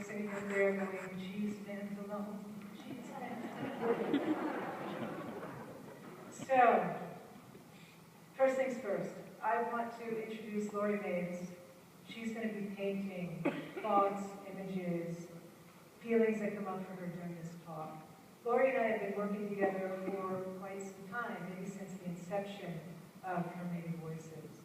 sitting up there going, she stands alone. She stands alone. So, first things first, I want to introduce Lori Mays. She's going to be painting thoughts, images, feelings that come up for her during this talk. Lori and I have been working together for quite some time, maybe since the inception of Her Many Voices.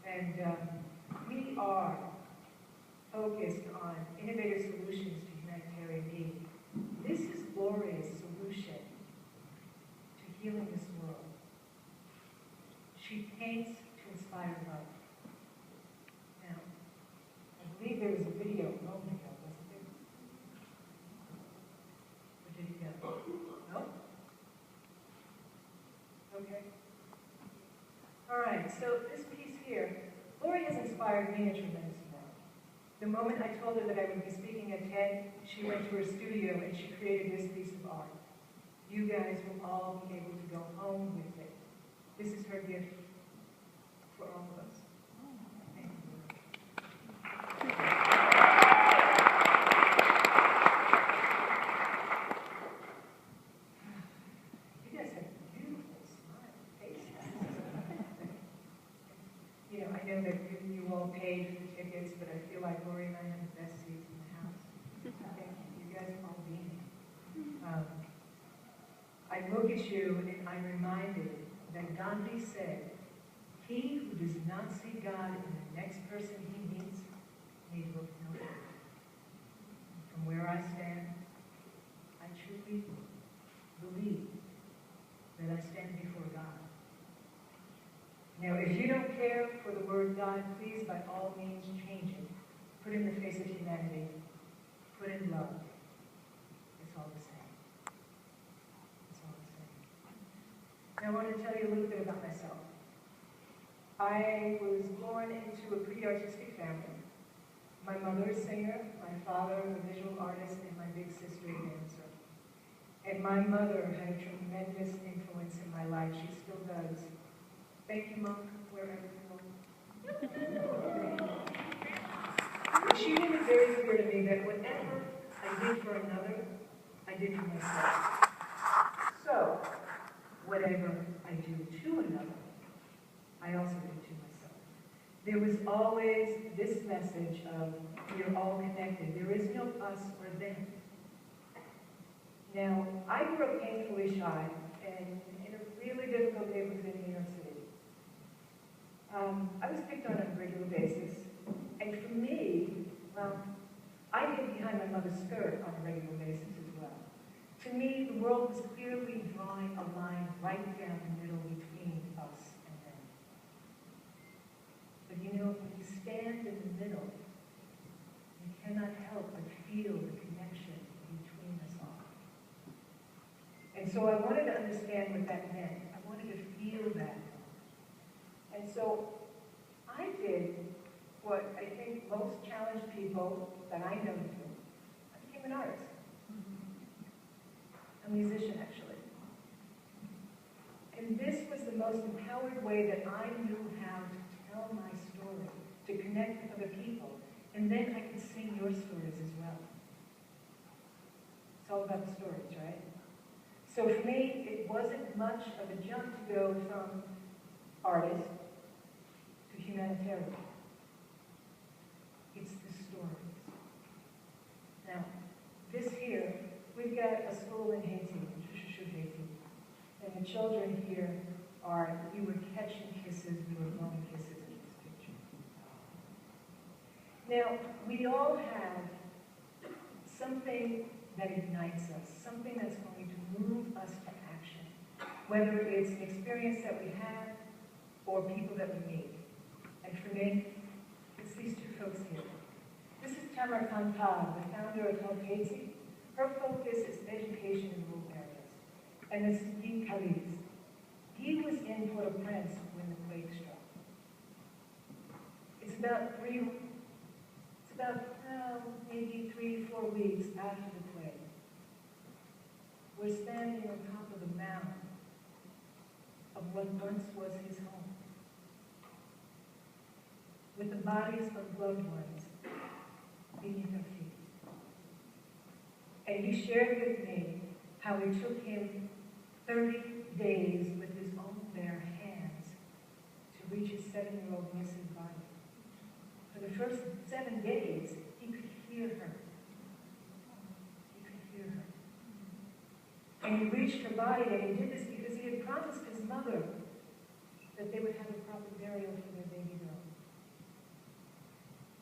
And we are focused on innovative solutions to humanitarian need. This is Lori's solution to healing this world. She paints to inspire love. Now, I believe there was a video a moment ago, wasn't there? Or did he go? No? Okay. All right, so this piece here, Lori has inspired me a tremendous amount. The moment I told her that I would be speaking at TED, she went to her studio and she created this piece of art. You guys will all be able to go home with it. This is her gift for all of us. Thank you. You guys have beautiful smile faces. You know, I know that you all paid for the tickets, but I feel like Lori and I have the best seats in the house. Thank you. You guys have all been here. I look at you and I'm reminded that Gandhi said, "He who does not see God in the next person he meets need look no further." From where I stand, I truly believe that I stand before God. Now, if you don't care for the word God, please, by all means, change it. Put in the face of humanity. Put in love. It's all the same. It's all the same. Now, I want to tell you a little bit about myself. I was born into a pretty artistic family. My mother is a singer, my father a visual artist, and my big sister a dancer. And my mother had a tremendous influence in my life. She still does. Thank you, Mom, wherever you go. She made it very clear to me that whatever I did for another, I did for myself. So, whatever I do to another, I also do to myself. There was always this message of, we're all connected. There is no us or them. Now, I grew up painfully shy and in a really difficult neighborhood in New York City. I was picked on a regular basis, and for me, well, I hid behind my mother's skirt on a regular basis as well. To me, the world was clearly drawing a line right down the middle between us and them. But you know, when you stand in the middle, you cannot help but feel the connection between us all. And so I wanted to understand what that meant. I wanted to feel that. And so I did what I think most challenged people that I know do. I became an artist. A musician, actually. And this was the most empowered way that I knew how to tell my story, to connect with other people. And then I could sing your stories as well. It's all about the stories, right? So for me, it wasn't much of a jump to go from artist to humanitarian. It's the stories. Now, this here, we've got a school in Haiti, Haiti, and the children here are, we were catching kisses, we were blowing kisses in this picture. Now, we all have something that ignites us, something that's going to move us to action, whether it's an experience that we have or people that we meet. And for me, it's these two folks here. This is Tamar Kantab, the founder of Help Haiti. Her focus is education in rural areas. And this is Guy Calise. He was in Port-au-Prince when the quake struck. It's about maybe 3-4 weeks after the quake. We're standing on top of the mound of what once was his home, with the bodies of loved ones beneath our feet. And he shared with me how it took him 30 days with his own bare hands to reach his 7-year-old niece's body. For the first 7 days, he could hear her. He could hear her. And he reached her body, and he did this because he had promised his mother that they would have a proper burial for their baby girl.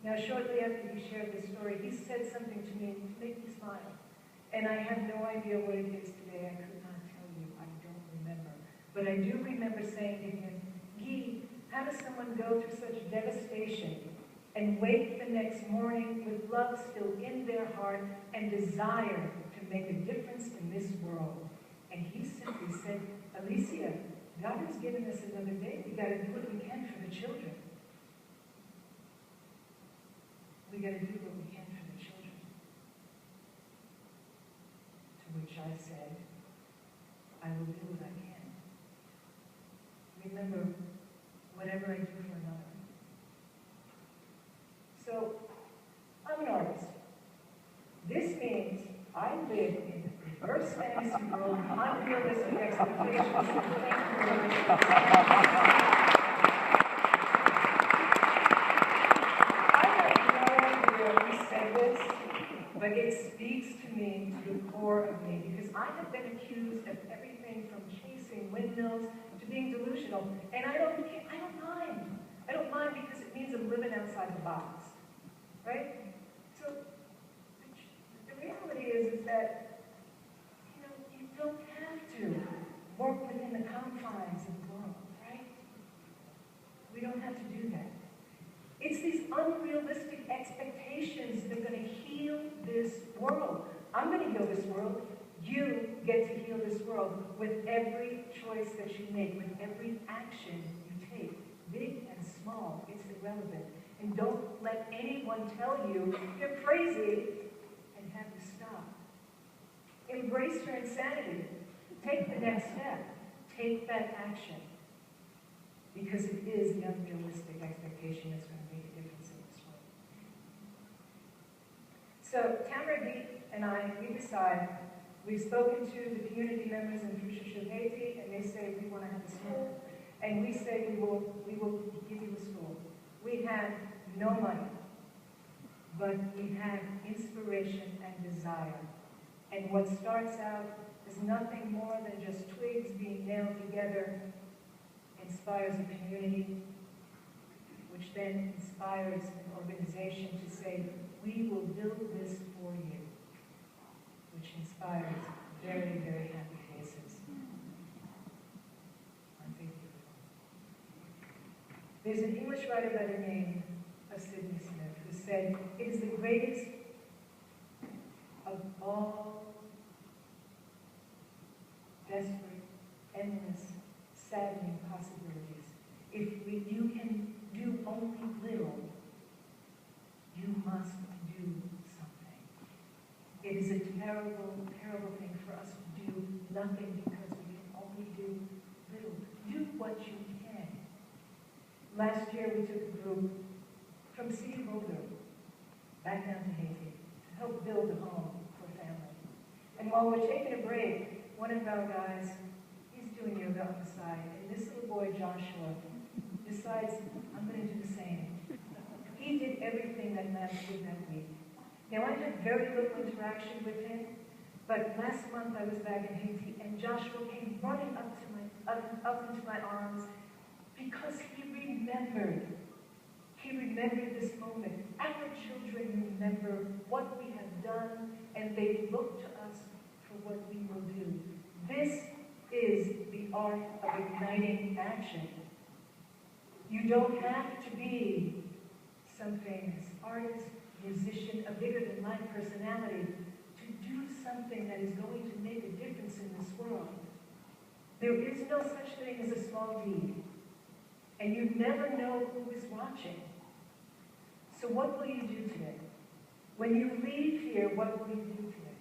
Now, shortly after he shared this story, he said something to me to make me smile. And I have no idea what it is today. I could not tell you. I don't remember. But I do remember saying to him, Guy, how does someone go through such devastation and wake the next morning with love still in their heart and desire to make a difference in this world? And he simply said, Alicia, God has given us another day. We got to do what we can for the children. We got to do what we can for the children. To which I said, I will do what I can. Remember, whatever I do for another. So, I'm an artist. This means I live in the reverse fantasy world, unrealistic expectations. But it speaks to me, to the core of me, because I have been accused of everything from chasing windmills to being delusional, and I don't mind. I don't mind because it means I'm living outside the box, right? So the reality is that you don't have to work within the confines of the world, right? We don't have to do that. It's these unrealistic expectations that are going to heal this world. I'm going to heal this world. You get to heal this world with every choice that you make, with every action you take. Big and small, it's irrelevant. And don't let anyone tell you you're crazy and have you stop. Embrace your insanity. Take the next step. Take that action. Because it is the unrealistic expectation that's going to make a difference in this world. So Tamara Beat and I, we decide, we've spoken to the community members in Haiti, and they say we want to have a school. And we say we will give you a school. We had no money, but we had inspiration and desire. And what starts out is nothing more than just twigs being nailed together inspires a community, which then inspires an organization to say, we will build this for you, which inspires very, very happy faces. Aren't they beautiful? There's an English writer by the name of Sidney Smith who said, it is the greatest of all desperate, endless, saddening possibilities. If you can do only little, you must do something. It is a terrible, terrible thing for us to do nothing because we can only do little. Do what you can. Last year we took a group from City Boulder back down to Haiti to help build a home for a family. And while we're taking a break, one of our guys, doing yoga on the side, and this little boy, Joshua, decides, I'm going to do the same. He did everything that Matt did that week. Now, I had very little interaction with him, but last month I was back in Haiti, and Joshua came running up into my arms because he remembered. He remembered this moment. Our children remember what we have done, and they look to us for what we will do. This is the art of igniting action. You don't have to be some famous artist, musician, a bigger-than-life personality to do something that is going to make a difference in this world. There is no such thing as a small deed, and you never know who is watching. So what will you do today? When you leave here, what will you do today?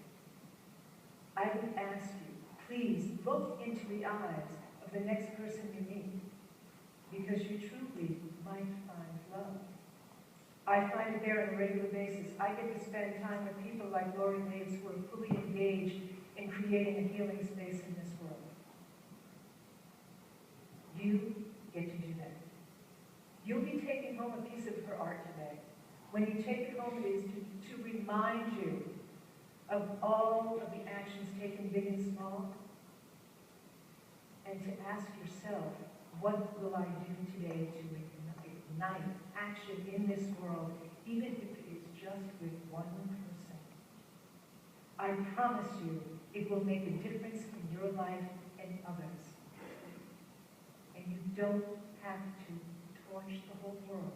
I would ask you, please look into the eyes of the next person you meet, because you truly might find love. I find it there on a regular basis. I get to spend time with people like Lori Mays who are fully engaged in creating a healing space in this world. You get to do that. You'll be taking home a piece of her art today. When you take it home, it is to remind you of all of the actions taken big and small, and to ask yourself, what will I do today to ignite action in this world, even if it is just with one person? I promise you, it will make a difference in your life and others. And you don't have to torch the whole world.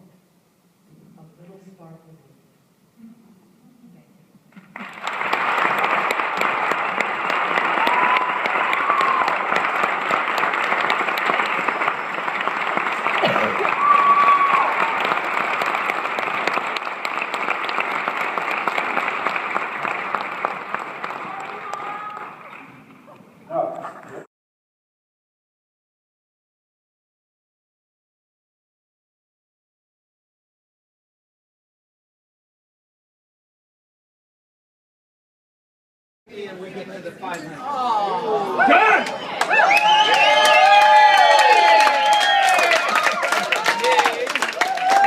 A little spark will do. Thank you. And we get to the 500. Oh. Done!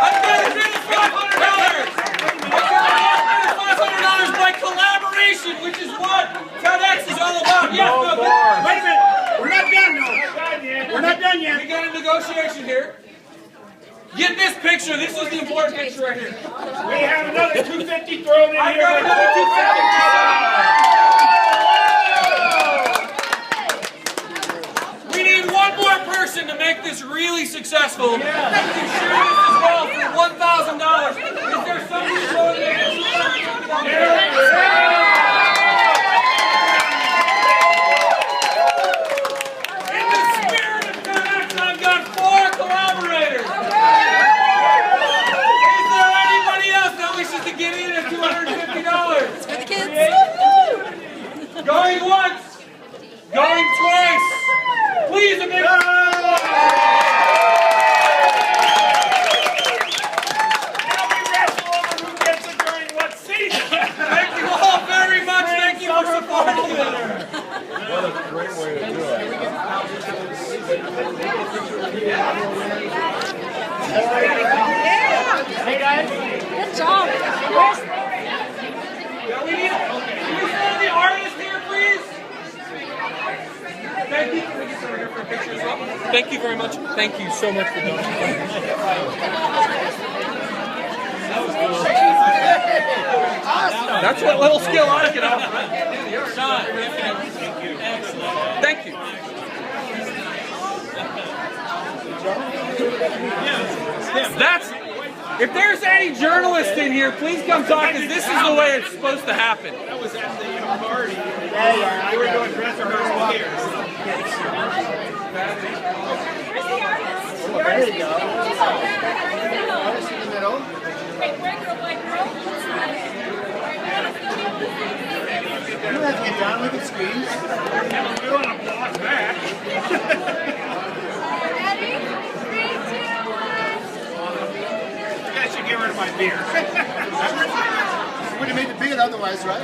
I'm going to finish $500! $500 by collaboration, which is what TEDx is all about. Yes, no, Wait a minute! We're not done, no! We're not done yet! We got a negotiation here. Get this picture. This is the important picture right here. We have another 250 thrown in I here. got another 250. We need one more person to make this really successful. You can share this as well for $1,000. Is there somebody showing In the spirit of TEDx, I've got 4 collaborators. Is there anybody else that wishes to get in at $250? For the kids. Going once, going twice. Please, a big Now we wrestle over who gets it during what season. Thank you all very much. Thank you for supporting me. What a great way to do it. Hey guys. Good job. Yeah, we need. Can we send the artist here, please? Thank you. Can we get someone here for a picture as well? Thank you very much. Thank you so much for doing That's what little skill I can offer. Thank you. That's. If there's any journalists in here, please come talk, because this is the way it's supposed to happen. That was at the party. Yeah. They were doing dress rehearsal here. There you go. Artist in the middle. You don't have to get down, we can squeeze. We want to block back. I should get rid of my beer. Would have made it bigger otherwise, right?